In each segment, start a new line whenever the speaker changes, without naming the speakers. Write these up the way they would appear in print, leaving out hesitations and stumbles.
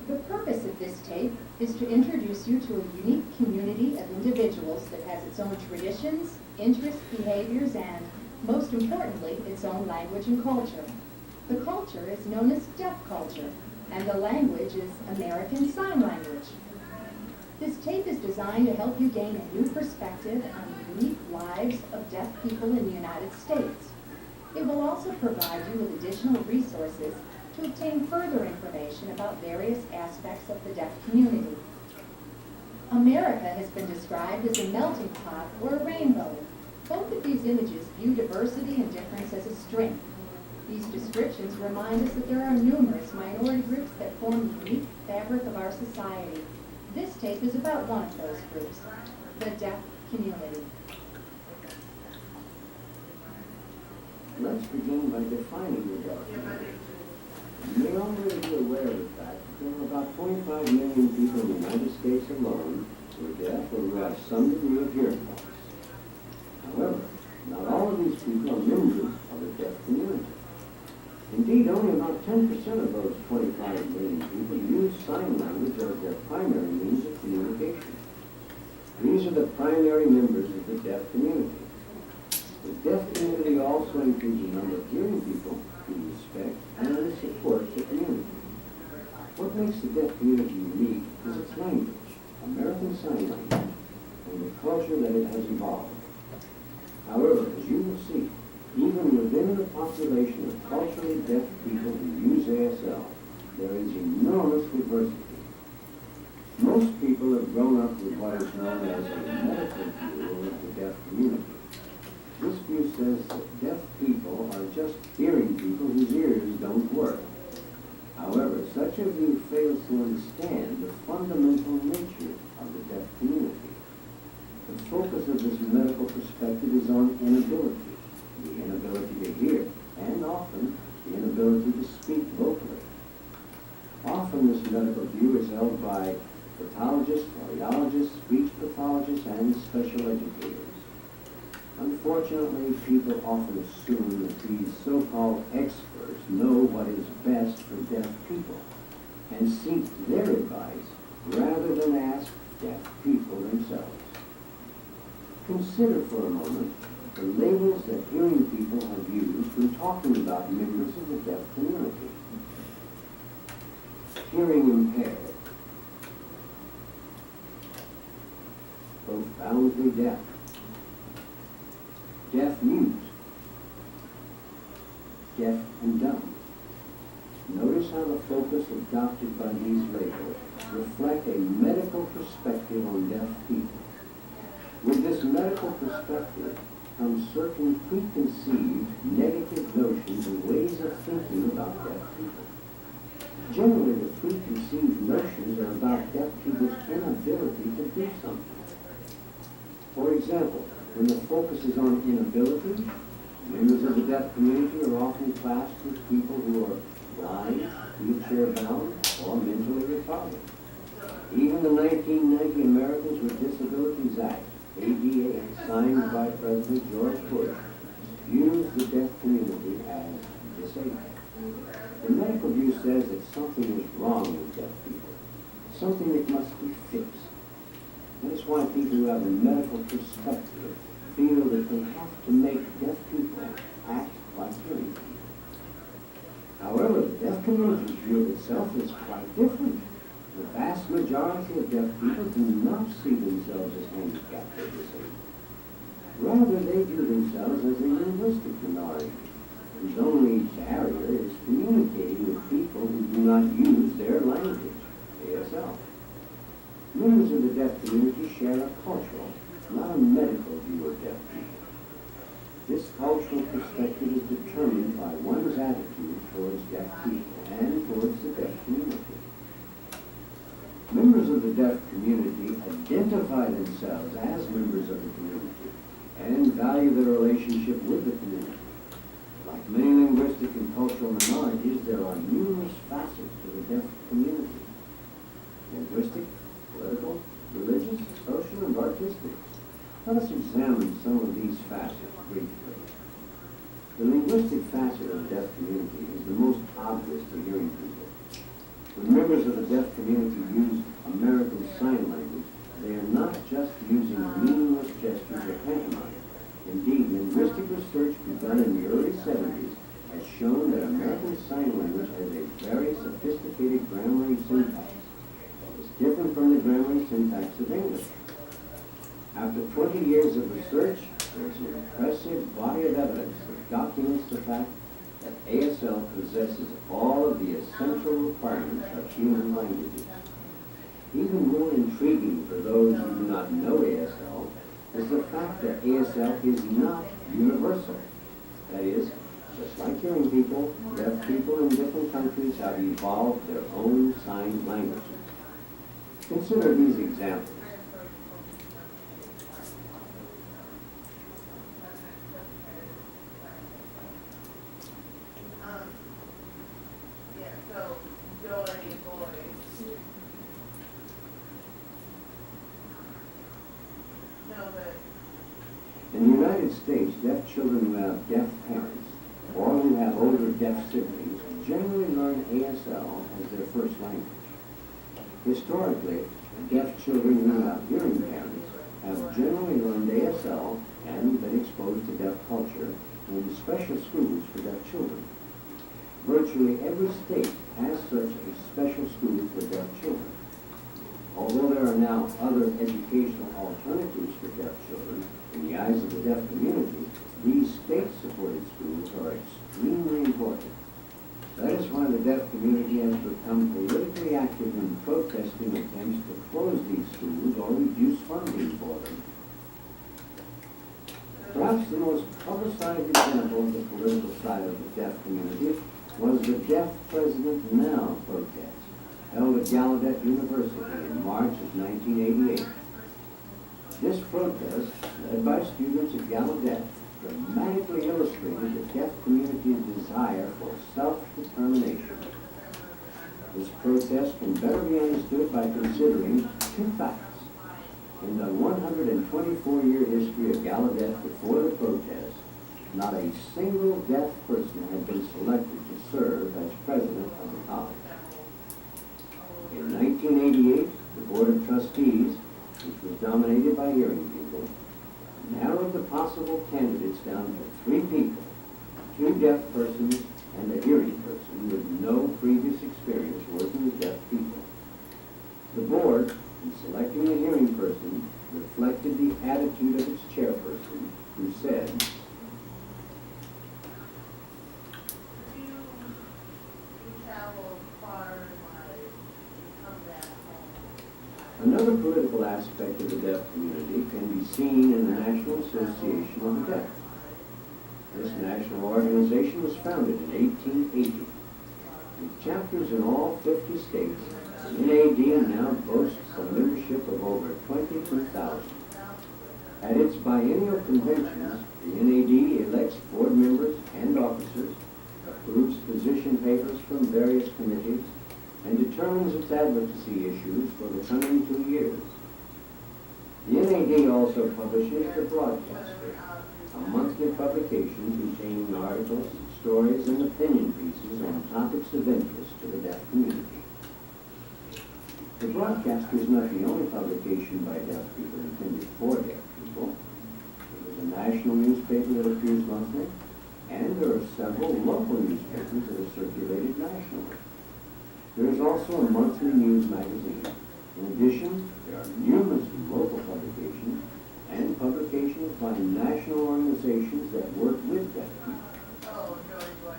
The purpose of this tape is to introduce you to a unique community of individuals that has its own traditions, interests, behaviors, and, most importantly, its own language and culture. The culture is known as deaf culture, and the language is American Sign Language. This tape is designed to help you gain a new perspective on the unique lives of deaf people in the United States. It will also provide you with additional resources to obtain further information about various aspects of the deaf community. America has been described as a melting pot or a rainbow. Both of these images view diversity and difference as a strength. These descriptions remind us that there are numerous minority groups that form the unique fabric of our society. This tape is about one of those groups, the deaf community.
Let's begin by defining the deaf community. You may already be aware of the fact that there are about 25 million people in the United States alone who are deaf or who have some degree of hearing loss. However, not all of these people are members of the deaf community. Indeed, only about 10% of those 25 million people use sign language as their primary means of communication. These are the primary members of the deaf community. The deaf community also includes a number of hearing people who respect and support the community. What makes the deaf community unique is its language, American Sign Language, and the culture that it has evolved. However, as you will see, even within the population of culturally deaf people who use ASL, there is enormous diversity. Most people have grown up with what is known as a medical view of the deaf community. This view says that deaf people are just hearing people whose ears don't work. However, such a view fails to understand the fundamental nature of the deaf community. The focus of this medical perspective is on inability, the inability to hear, and often the inability to speak vocally. Often this medical view is held by pathologists, audiologists, speech pathologists, and special educators. Unfortunately, people often assume that these so-called experts know what is best for deaf people and seek their advice rather than ask deaf people themselves. Consider for a moment the labels that hearing people have used when talking about members of the deaf community. Hearing impaired, profoundly deaf, deaf mute, deaf and dumb. Notice how the focus adopted by these labels reflect a medical perspective on deaf people. With this medical perspective comes certain preconceived negative notions and ways of thinking about deaf people. Generally, the preconceived notions are about deaf people's inability to do something. For example, when the focus is on inability, members of the deaf community are often classed with people who are blind, wheelchair-bound, or mentally retarded. Even the 1990 Americans with Disabilities Act, ADA, signed by President George Bush, views the deaf community as disabled. The medical view says that something is wrong with deaf people, something that must be fixed. That's why people who have a medical perspective feel that they have to make deaf people act like hearing people. However, the deaf community's view of itself is quite different. The vast majority of deaf people do not see themselves as handicapped or disabled. Rather, they view themselves as a linguistic minority, whose only barrier is communicating with people who do not use their language, ASL. Members of the deaf community share a cultural, not a medical view of deaf people. This cultural perspective is determined by one's attitude towards deaf people and towards the deaf community. Members of the deaf community identify themselves as members of the community and value their relationship with the community. Like many linguistic and cultural minorities, there are numerous facets to the deaf community: linguistic, political, religious, social, and artistic. Let us examine some of these facets briefly. The linguistic facet of the deaf community is the most obvious to hearing people. When When members of the deaf community use American Sign Language, they are not just using meaningless gestures or pantomime. Indeed, linguistic research begun in the early 70s has shown that American Sign Language has a very sophisticated grammarly syntax that is different from the grammarly syntax of English. After 20 years of research, there is an impressive body of evidence that documents the fact that ASL possesses all of the essential requirements of human languages. Even more intriguing for those who do not know ASL is the fact that ASL is not universal. That is, just like hearing people, deaf people in different countries have evolved their own sign languages. Consider these examples. In the United States, deaf children who have deaf parents or who have older deaf siblings generally learn ASL as their first language. Historically, deaf children who have hearing parents have generally learned ASL and been exposed to deaf culture in special schools for deaf children. Virtually every state has such a special school for deaf children. Although there are now other educational alternatives for deaf children, in the eyes of the deaf community, these state-supported schools are extremely important. That is why the deaf community has become politically active in protesting attempts to close these schools or reduce funding for them. Perhaps the most publicized example of the political side of the deaf community was the Deaf President Now protest, held at Gallaudet University in March of 1988. This protest, led by students at Gallaudet, dramatically illustrated the deaf community's desire for self-determination. This protest can better be understood by considering two facts. In the 124-year history of Gallaudet before the protest, not a single deaf person had been selected to serve as president of the college. In 1988, the Board of Trustees, which was dominated by hearing people, narrowed the possible candidates down to 3 people, 2 deaf persons and a hearing person with no previous experience working with deaf people. The board, in selecting the hearing person, reflected the attitude of its chairperson, who said, another political aspect of the deaf community can be seen in the National Association of the Deaf. This national organization was founded in 1880. With chapters in all 50 states, the NAD now boasts a membership of over 22,000. At its biennial conventions, the NAD elects board members and officers, approves position papers from various committees, and determines its advocacy issues for the coming 2 years. The NAD also publishes The Broadcaster, a monthly publication containing articles, stories, and opinion pieces on topics of interest to the deaf community. The Broadcaster is not the only publication by deaf people intended for deaf people. It is a national newspaper that appears monthly, and there are several local newspapers that are circulated nationally. There is also a monthly news magazine. In addition, there are numerous local publications and publications by national organizations that work with deaf people.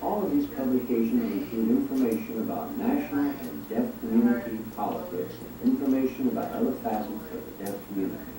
All of these publications include information about national and deaf community politics and information about other facets of the deaf community.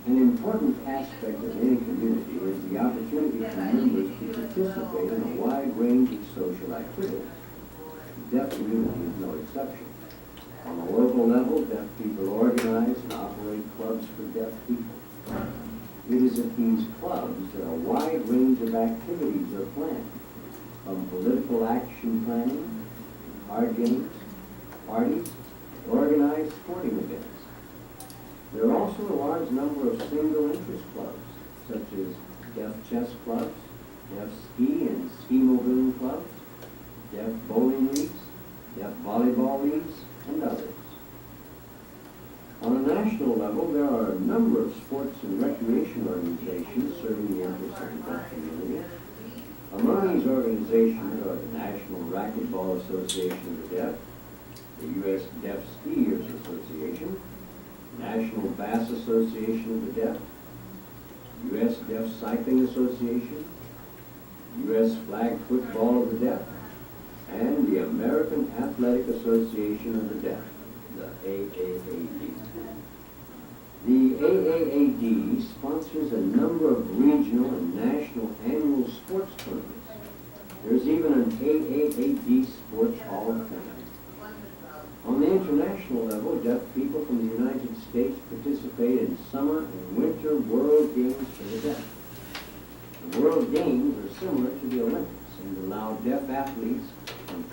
An important aspect of any community is the opportunity for members to participate in a wide range of social activities. The deaf community is no exception. On a local level, deaf people organize and operate clubs for deaf people. It is at these clubs that a wide range of activities are planned, from political action planning, card games, parties, and organized sporting events. There are also a large number of single interest clubs, such as deaf chess clubs, deaf ski and ski mobiling clubs, deaf bowling leagues, deaf volleyball there are a number of sports and recreation organizations serving the interests of the deaf community. Among these organizations are the National Racquetball Association of the Deaf, the U.S. Deaf Skiers Association, National Bass Association of the Deaf, U.S. Deaf Cycling Association, U.S. Flag Football of the Deaf, and the American Athletic Association of the Deaf, the AAAD. The AAAD sponsors a number of regional and national annual sports tournaments. There's even an AAAD Sports Hall of Fame. On the international level, deaf people from the United States participate in summer and winter World Games for the deaf. The World Games are similar to the Olympics and allow deaf athletes from